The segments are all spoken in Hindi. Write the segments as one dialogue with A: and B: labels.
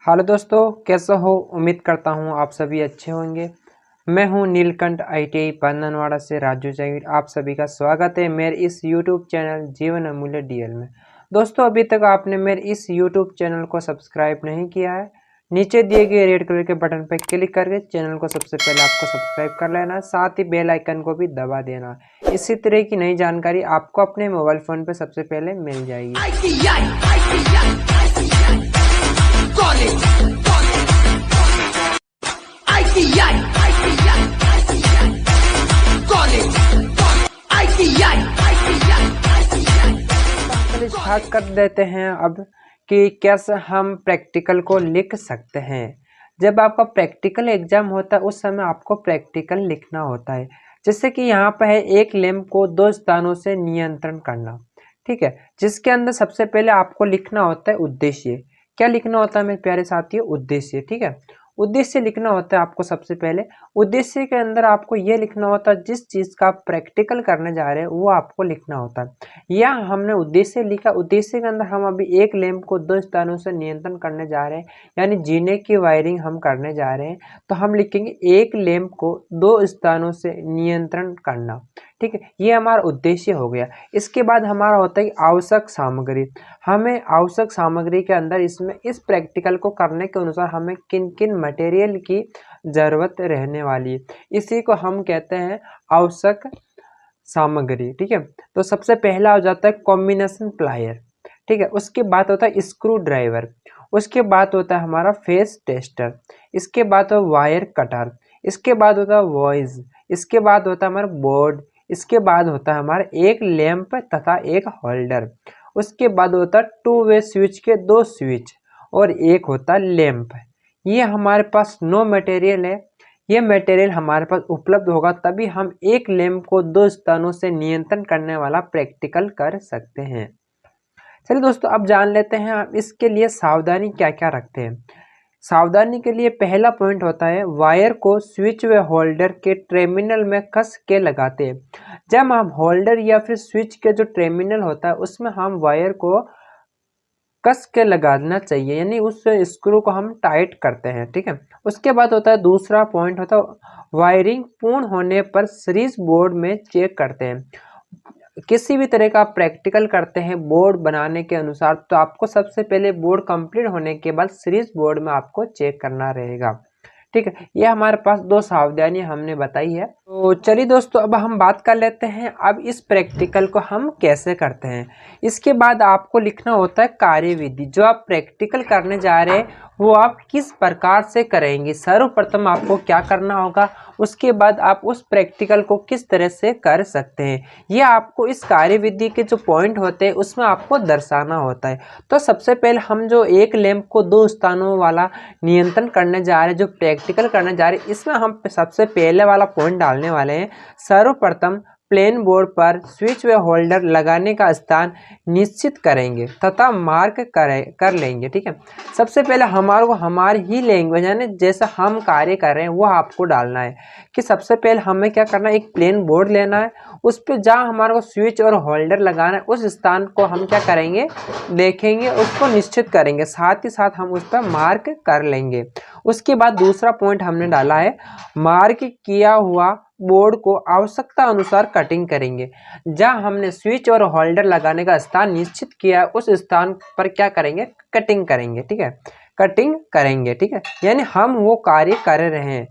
A: हेलो दोस्तों, कैसे हो। उम्मीद करता हूँ आप सभी अच्छे होंगे। मैं हूँ नीलकंठ ITI पंदनवाड़ा से राजू जागीर। आप सभी का स्वागत है मेरे इस यूट्यूब चैनल जीवन अमूल्य DL में। दोस्तों, अभी तक आपने मेरे इस यूट्यूब चैनल को सब्सक्राइब नहीं किया है, नीचे दिए गए रेड कलर के बटन पर क्लिक करके चैनल को सबसे पहले आपको सब्सक्राइब कर लेना, साथ ही बेल आइकन को भी दबा देना। इसी तरह की नई जानकारी आपको अपने मोबाइल फ़ोन पर सबसे पहले मिल जाएगी। स्टार्ट कर देते हैं अब कि कैसे हम प्रैक्टिकल को लिख सकते हैं। जब आपका प्रैक्टिकल एग्जाम होता है उस समय आपको प्रैक्टिकल लिखना होता है। जैसे कि यहाँ पर है एक लैंप को दो स्थानों से नियंत्रण करना, ठीक है, जिसके अंदर सबसे पहले आपको लिखना होता है उद्देश्य। क्या लिखना होता है मेरे प्यारे साथियों? उद्देश्य, ठीक है। उद्देश्य लिखना होता है आपको सबसे पहले। उद्देश्य के अंदर आपको ये लिखना होता है जिस चीज़ का आप प्रैक्टिकल करने जा रहे हैं वो आपको लिखना होता है। या हमने उद्देश्य लिखा, उद्देश्य के अंदर हम अभी एक लैंप को दो स्थानों से नियंत्रण करने जा रहे हैं, यानी जीने की वायरिंग हम करने जा रहे हैं, तो हम लिखेंगे एक लैंप को दो स्थानों से नियंत्रण करना, ठीक है। ये हमारा उद्देश्य हो गया। इसके बाद हमारा होता है आवश्यक सामग्री। हमें आवश्यक सामग्री के अंदर इसमें इस प्रैक्टिकल को करने के अनुसार हमें किन किन मटेरियल की ज़रूरत रहने वाली है, इसी को हम कहते हैं आवश्यक सामग्री, ठीक है। तो सबसे पहला हो जाता है कॉम्बिनेशन प्लायर, ठीक है। उसके बाद होता है स्क्रू ड्राइवर, उसके बाद होता है हमारा फेस टेस्टर, इसके बाद होता है वायर कटर, इसके बाद होता है वॉइस, इसके बाद होता है हमारा बोर्ड, इसके बाद होता है हमारा एक लैंप तथा एक होल्डर, उसके बाद होता है 2 वे स्विच के 2 स्विच और एक होता है लैंप। ये हमारे पास 9 मटेरियल है। ये मटेरियल हमारे पास उपलब्ध होगा तभी हम एक लैंप को दो स्थानों से नियंत्रण करने वाला प्रैक्टिकल कर सकते हैं। चलिए दोस्तों, अब जान लेते हैं आप इसके लिए सावधानी क्या क्या रखते हैं। सावधानी के लिए पहला पॉइंट होता है वायर को स्विच व होल्डर के टर्मिनल में कस के लगाते हैं। जब हम होल्डर या फिर स्विच के जो टर्मिनल होता है उसमें हम वायर को कस के लगाना चाहिए, यानी उस स्क्रू को हम टाइट करते हैं, ठीक है। उसके बाद होता है दूसरा पॉइंट होता है वायरिंग पूर्ण होने पर सीरीज बोर्ड में चेक करते हैं। किसी भी तरह का प्रैक्टिकल करते हैं बोर्ड बनाने के अनुसार, तो आपको सबसे पहले बोर्ड कंप्लीट होने के बाद सीरीज बोर्ड में आपको चेक करना रहेगा, ठीक है। ये हमारे पास 2 सावधानी हमने बताई है। तो चलिए दोस्तों, अब हम बात कर लेते हैं अब इस प्रैक्टिकल को हम कैसे करते हैं। इसके बाद आपको लिखना होता है कार्यविधि। जो आप प्रैक्टिकल करने जा रहे हैं वो आप किस प्रकार से करेंगे। सर्वप्रथम आपको क्या करना होगा, उसके बाद आप उस प्रैक्टिकल को किस तरह से कर सकते हैं, ये आपको इस कार्यविधि के जो पॉइंट होते हैं उसमें आपको दर्शाना होता है। तो सबसे पहले हम जो एक लैंप को दो स्थानों वाला नियंत्रण करने जा रहे हैं, जो प्रैक्टिकल करने जा रहे हैं, इसमें हम सबसे पहले वाला पॉइंट डालने वाले हैं। सर्वप्रथम प्लेन बोर्ड पर स्विच व होल्डर लगाने का स्थान निश्चित करेंगे तथा मार्क कर लेंगे, ठीक है। सबसे पहले हमारे को हमारी ही लैंग्वेज यानी जैसा हम कार्य कर रहे हैं वो आपको डालना है कि सबसे पहले हमें क्या करना है, एक प्लेन बोर्ड लेना है, उस पर जहाँ हमारे को स्विच और होल्डर लगाना है उस स्थान को हम क्या करेंगे, देखेंगे, उसको निश्चित करेंगे, साथ ही साथ हम उस पर मार्क कर लेंगे। उसके बाद दूसरा पॉइंट हमने डाला है मार्क किया हुआ बोर्ड को आवश्यकता अनुसार कटिंग करेंगे। जहाँ हमने स्विच और होल्डर लगाने का स्थान निश्चित किया उस स्थान पर क्या करेंगे, कटिंग करेंगे, ठीक है, कटिंग करेंगे, ठीक है। यानी हम वो कार्य कर रहे हैं,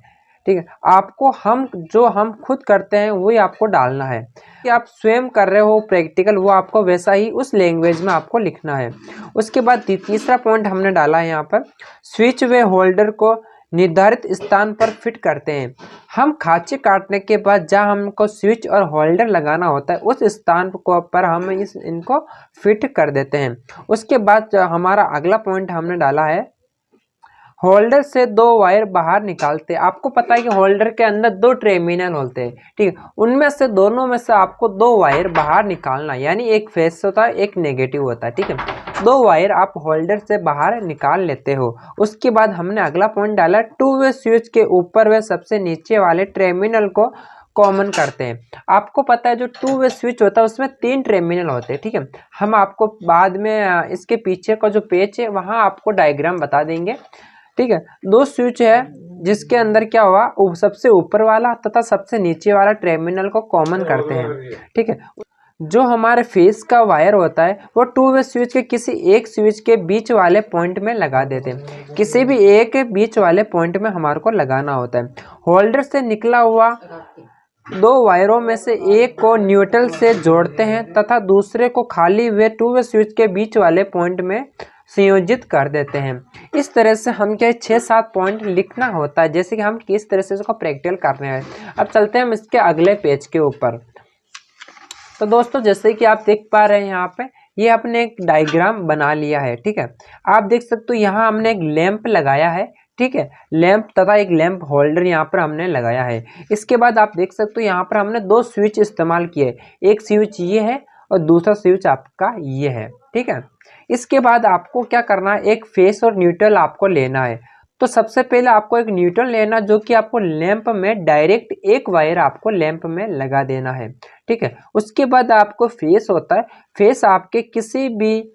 A: ठीक है। आपको हम जो हम खुद करते हैं वही आपको डालना है कि आप स्वयं कर रहे हो प्रैक्टिकल, वो आपको वैसा ही उस लैंग्वेज में आपको लिखना है। उसके बाद तीसरा पॉइंट हमने डाला है यहाँ पर स्विच व होल्डर को निर्धारित स्थान पर फिट करते हैं। हम खांचे काटने के बाद जहाँ हमको स्विच और होल्डर लगाना होता है उस स्थान को पर हम इनको फिट कर देते हैं। उसके बाद हमारा अगला पॉइंट हमने डाला है होल्डर से 2 वायर बाहर निकालते हैं। आपको पता है कि होल्डर के अंदर 2 टर्मिनल होते हैं, ठीक है, उनमें से दोनों में से आपको 2 वायर बाहर निकालना, यानी एक फेस होता है एक नेगेटिव होता है, ठीक है। 2 वायर आप होल्डर से बाहर निकाल लेते हो। उसके बाद हमने अगला पॉइंट डाला 2 वे स्विच के ऊपर व सबसे नीचे वाले टर्मिनल को कॉमन करते हैं। आपको पता है जो टू वे स्विच होता है उसमें 3 टर्मिनल होते हैं, ठीक है। हम आपको बाद में इसके पीछे का जो पेज है वहाँ आपको डायग्राम बता देंगे, ठीक है। 2 स्विच है जिसके अंदर क्या हुआ, सबसे ऊपर वाला तथा सबसे नीचे वाला टर्मिनल को कॉमन करते हैं, ठीक है। जो हमारे फेस का वायर होता है वो टू वे स्विच के किसी एक स्विच के बीच वाले पॉइंट में लगा देते हैं। किसी भी एक बीच वाले पॉइंट में हमारे को लगाना होता है। होल्डर से निकला हुआ 2 वायरों में से एक को न्यूट्रल से जोड़ते हैं तथा दूसरे को खाली हुए टू वे स्विच के बीच वाले पॉइंट में संयोजित कर देते हैं। इस तरह से हम क्या 6-7 पॉइंट लिखना होता है, जैसे कि हम किस तरह से इसको प्रैक्टिकल कर रहे हैं। अब चलते हैं हम इसके अगले पेज के ऊपर। तो दोस्तों जैसे कि आप देख पा रहे हैं यहाँ पे ये आपने एक डायग्राम बना लिया है, ठीक है। आप देख सकते हो यहाँ हमने एक लैंप लगाया है, ठीक है। लैंप तथा एक लैंप होल्डर यहाँ पर हमने लगाया है। इसके बाद आप देख सकते हो यहाँ पर हमने 2 स्विच इस्तेमाल किए। एक स्विच ये है और दूसरा स्विच आपका ये है, ठीक है। इसके बाद आपको क्या करना है, एक फेस और न्यूट्रल आपको लेना है। तो सबसे पहले आपको एक न्यूट्रल लेना जो कि आपको लैंप में डायरेक्ट एक वायर आपको लैंप में लगा देना है, ठीक है। उसके बाद आपको फेस होता है, फेस आपके किसी भी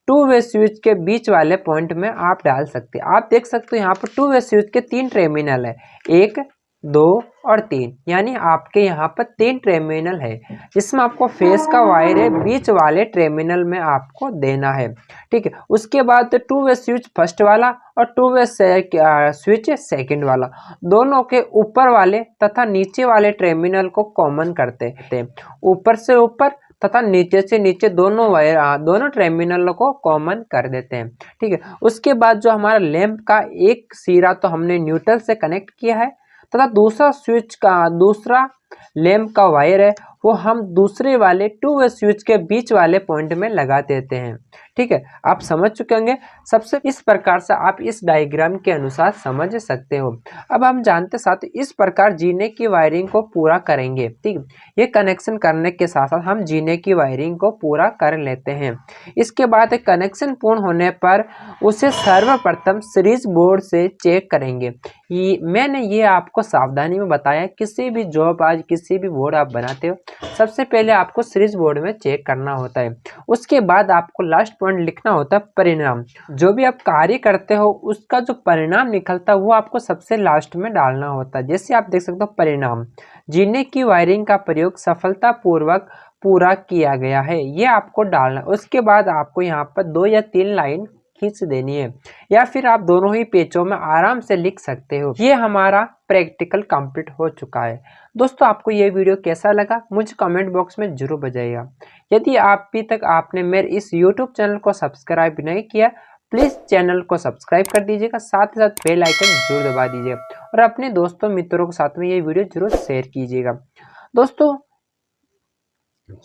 A: टू वे स्विच के बीच वाले पॉइंट में आप डाल सकते हैं। आप देख सकते हो यहाँ पर टू वे स्विच के 3 टर्मिनल है, 1, 2 और 3, यानी आपके यहाँ पर 3 टर्मिनल है जिसमें आपको फेस का वायर है बीच वाले टर्मिनल में आपको देना है, ठीक है। उसके बाद टू वे स्विच फर्स्ट वाला और टू वे स्विच सेकंड वाला, दोनों के ऊपर वाले तथा नीचे वाले टर्मिनल को कॉमन करते हैं। ऊपर से ऊपर तथा नीचे से नीचे दोनों टर्मिनल को कॉमन कर देते हैं, ठीक है। उसके बाद जो हमारा लैंप का एक सिरा तो हमने न्यूट्रल से कनेक्ट किया है तथा दूसरा लैंप का वायर है वो हम दूसरे वाले टू वे स्विच के बीच वाले पॉइंट में लगा देते हैं, ठीक है। आप समझ चुके होंगे। सबसे इस प्रकार से आप इस डायग्राम के अनुसार समझ सकते हो। अब हम जानते साथ इस प्रकार जीने की वायरिंग को पूरा करेंगे, ठीक। ये कनेक्शन करने के साथ साथ हम जीने की वायरिंग को पूरा कर लेते हैं। इसके बाद कनेक्शन पूर्ण होने पर उसे सर्वप्रथम सीरीज बोर्ड से चेक करेंगे। मैंने ये आपको सावधानी में बताया, किसी भी जॉब आज किसी भी बोर्ड आप बनाते हो सबसे पहले आपको सीरीज बोर्ड में चेक करना होता है। उसके बाद आपको लास्ट पॉइंट लिखना होता है परिणाम। जो भी आप कार्य करते हो उसका जो परिणाम निकलता है वो आपको सबसे लास्ट में डालना होता है। जैसे आप देख सकते हो परिणाम, जीने की वायरिंग का प्रयोग सफलतापूर्वक पूरा किया गया है, ये आपको डालना। उसके बाद आपको यहाँ पर 2 या 3 लाइन खींच देनी है या फिर आप दोनों ही पेजों में आराम से लिख सकते हो। ये हमारा प्रैक्टिकल कंप्लीट हो चुका है। दोस्तों आपको ये वीडियो कैसा लगा मुझे कमेंट बॉक्स में जरूर बताइएगा। यदि अभी तक आपने मेरे इस यूट्यूब चैनल को सब्सक्राइब नहीं किया प्लीज़ चैनल को सब्सक्राइब कर दीजिएगा, साथ ही साथ बेल आइकन जरूर दबा दीजिएगा और अपने दोस्तों मित्रों के साथ में ये वीडियो जरूर शेयर कीजिएगा। दोस्तों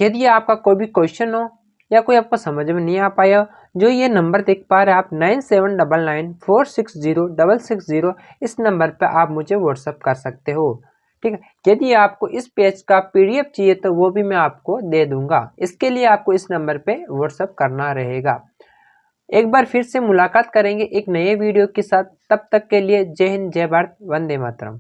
A: यदि आपका कोई भी क्वेश्चन हो या कोई आपको समझ में नहीं आ पाया, जो ये नंबर देख पा रहे हैं आप 9799460660, इस नंबर पर आप मुझे व्हाट्सअप कर सकते हो, ठीक है। यदि आपको इस पेज का PDF चाहिए तो वो भी मैं आपको दे दूंगा। इसके लिए आपको इस नंबर पे व्हाट्सअप करना रहेगा। एक बार फिर से मुलाकात करेंगे एक नए वीडियो के साथ, तब तक के लिए जय हिंद, जय भारत, वंदे मातरम।